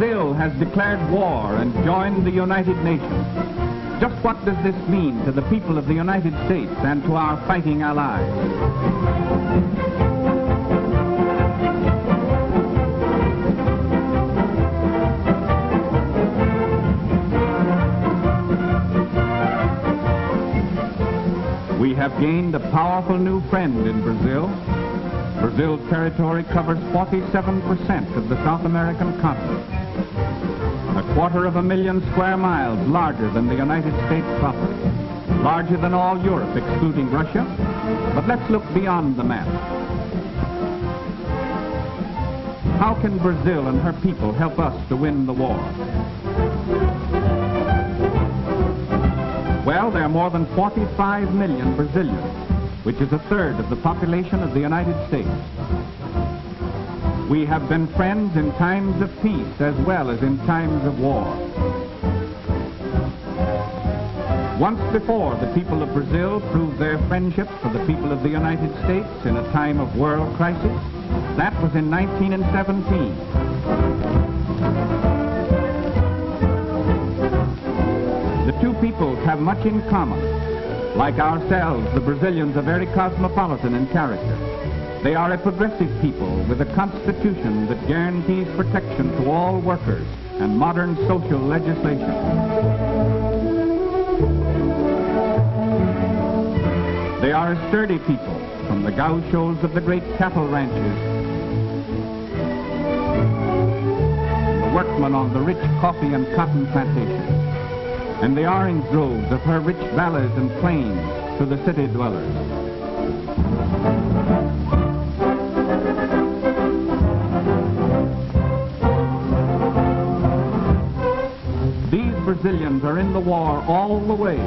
Brazil has declared war and joined the United Nations. Just what does this mean to the people of the United States and to our fighting allies? We have gained a powerful new friend in Brazil. Brazil's territory covers 47% of the South American continent. 250,000 square miles larger than the United States proper. Larger than all Europe, excluding Russia. But let's look beyond the map. How can Brazil and her people help us to win the war? Well, there are more than 45 million Brazilians, which is a third of the population of the United States. We have been friends in times of peace as well as in times of war. Once before, the people of Brazil proved their friendship for the people of the United States in a time of world crisis. That was in 1917. The two peoples have much in common. Like ourselves, the Brazilians are very cosmopolitan in character. They are a progressive people with a constitution that guarantees protection to all workers and modern social legislation. They are a sturdy people, from the gauchos of the great cattle ranches, the workmen on the rich coffee and cotton plantations, and the orange groves of her rich valleys and plains to the city dwellers. These Brazilians are in the war all the way.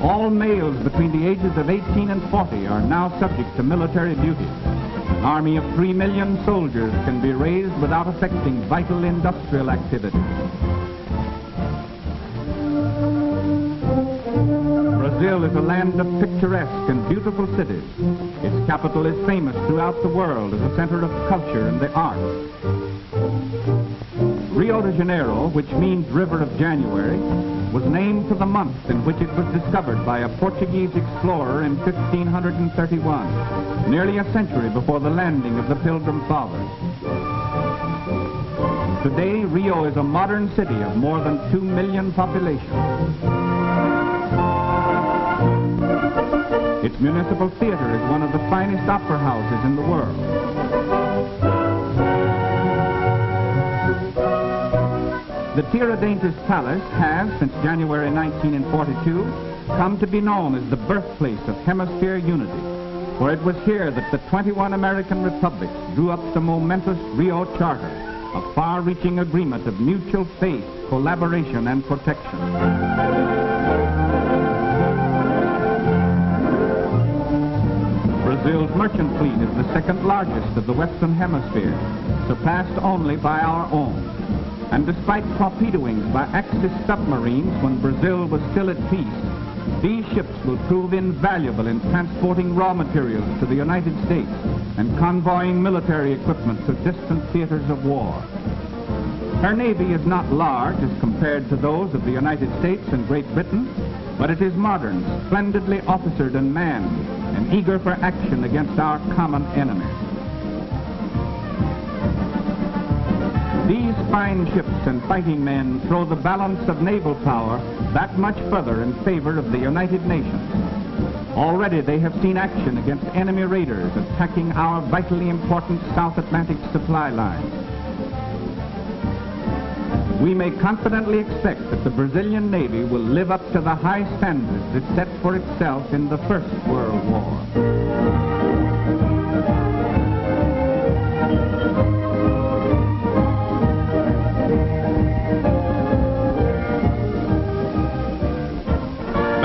All males between the ages of 18 and 40 are now subject to military duty. An army of 3 million soldiers can be raised without affecting vital industrial activity. Brazil is a land of picturesque and beautiful cities. Its capital is famous throughout the world as a center of culture and the arts. Rio de Janeiro, which means River of January, was named for the month in which it was discovered by a Portuguese explorer in 1531, nearly a century before the landing of the Pilgrim Fathers. Today, Rio is a modern city of more than 2 million population. Its municipal theater is one of the finest opera houses in the world. The Tiradentes Palace has, since January 1942, come to be known as the birthplace of hemisphere unity, for it was here that the 21 American republics drew up the momentous Rio Charter, a far-reaching agreement of mutual faith, collaboration, and protection. Brazil's merchant fleet is the second largest of the Western Hemisphere, surpassed only by our own. And despite torpedoings by Axis submarines when Brazil was still at peace, these ships will prove invaluable in transporting raw materials to the United States and convoying military equipment to distant theaters of war. Her navy is not large as compared to those of the United States and Great Britain, but it is modern, splendidly officered and manned, and eager for action against our common enemy. These fine ships and fighting men throw the balance of naval power that much further in favor of the United Nations. Already they have seen action against enemy raiders attacking our vitally important South Atlantic supply lines. We may confidently expect that the Brazilian Navy will live up to the high standards it set for itself in the First World War.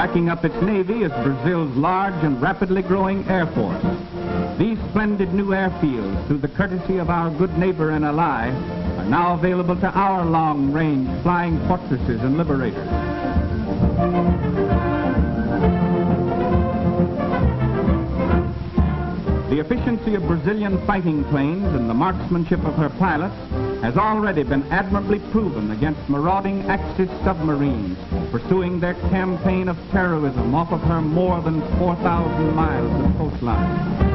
Backing up its navy is Brazil's large and rapidly growing air force. These splendid new airfields, through the courtesy of our good neighbor and ally, are now available to our long-range flying fortresses and liberators. The efficiency of Brazilian fighting planes and the marksmanship of her pilots has already been admirably proven against marauding Axis submarines pursuing their campaign of terrorism off of her more than 4,000 miles of coastline.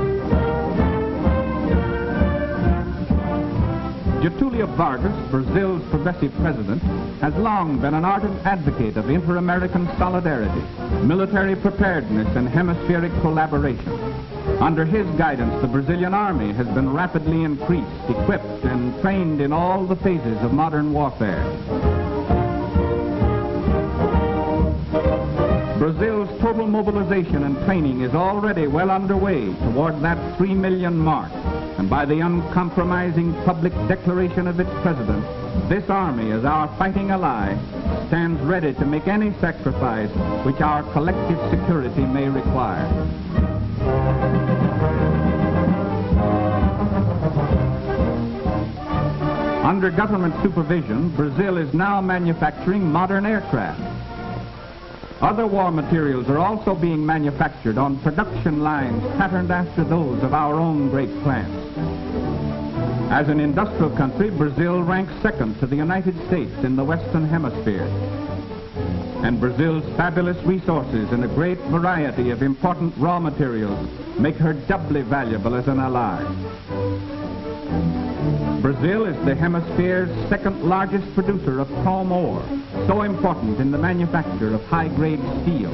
Getulio Vargas, Brazil's progressive president, has long been an ardent advocate of inter-American solidarity, military preparedness, and hemispheric collaboration. Under his guidance, the Brazilian army has been rapidly increased, equipped, and trained in all the phases of modern warfare. Brazil's total mobilization and training is already well underway toward that 3 million mark, and by the uncompromising public declaration of its president, this army, as our fighting ally, stands ready to make any sacrifice which our collective security may require. Under government supervision, Brazil is now manufacturing modern aircraft. Other war materials are also being manufactured on production lines patterned after those of our own great plants. As an industrial country, Brazil ranks second to the United States in the Western Hemisphere. And Brazil's fabulous resources and a great variety of important raw materials make her doubly valuable as an ally. Brazil is the hemisphere's second largest producer of chrome ore, so important in the manufacture of high-grade steel.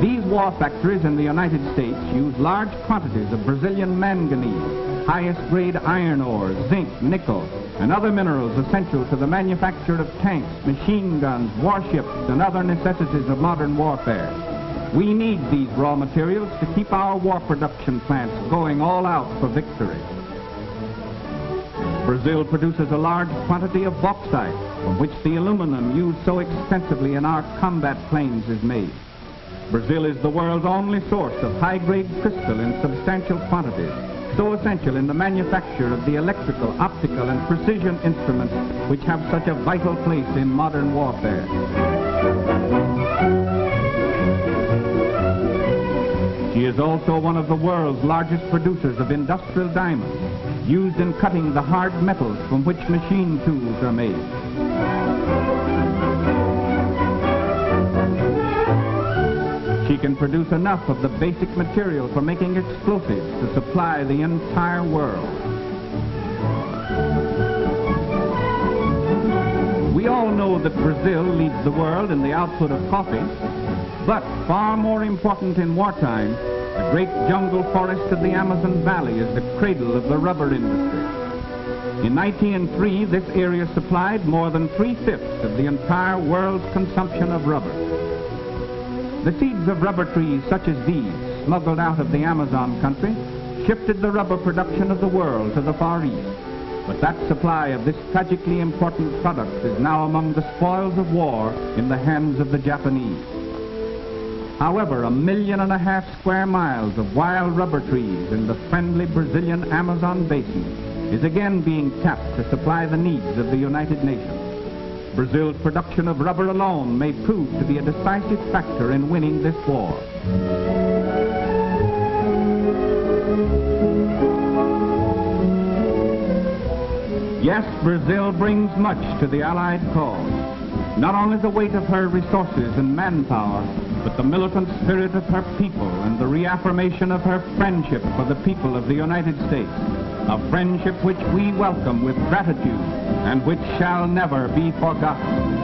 These war factories in the United States use large quantities of Brazilian manganese, highest-grade iron ore, zinc, nickel, and other minerals essential to the manufacture of tanks, machine guns, warships, and other necessities of modern warfare. We need these raw materials to keep our war production plants going all out for victory. Brazil produces a large quantity of bauxite, from which the aluminum used so extensively in our combat planes is made. Brazil is the world's only source of high-grade crystal in substantial quantities, so essential in the manufacture of the electrical, optical, and precision instruments which have such a vital place in modern warfare. She is also one of the world's largest producers of industrial diamonds, used in cutting the hard metals from which machine tools are made. She can produce enough of the basic material for making explosives to supply the entire world. We all know that Brazil leads the world in the output of coffee, but far more important in wartime, the great jungle forest of the Amazon Valley is the cradle of the rubber industry. In 1903, this area supplied more than 3/5 of the entire world's consumption of rubber. The seeds of rubber trees such as these, smuggled out of the Amazon country, shifted the rubber production of the world to the Far East. But that supply of this tragically important product is now among the spoils of war in the hands of the Japanese. However, 1.5 million square miles of wild rubber trees in the friendly Brazilian Amazon basin is again being tapped to supply the needs of the United Nations. Brazil's production of rubber alone may prove to be a decisive factor in winning this war. Yes, Brazil brings much to the Allied cause. Not only the weight of her resources and manpower, but the militant spirit of her people and the reaffirmation of her friendship for the people of the United States, a friendship which we welcome with gratitude and which shall never be forgotten.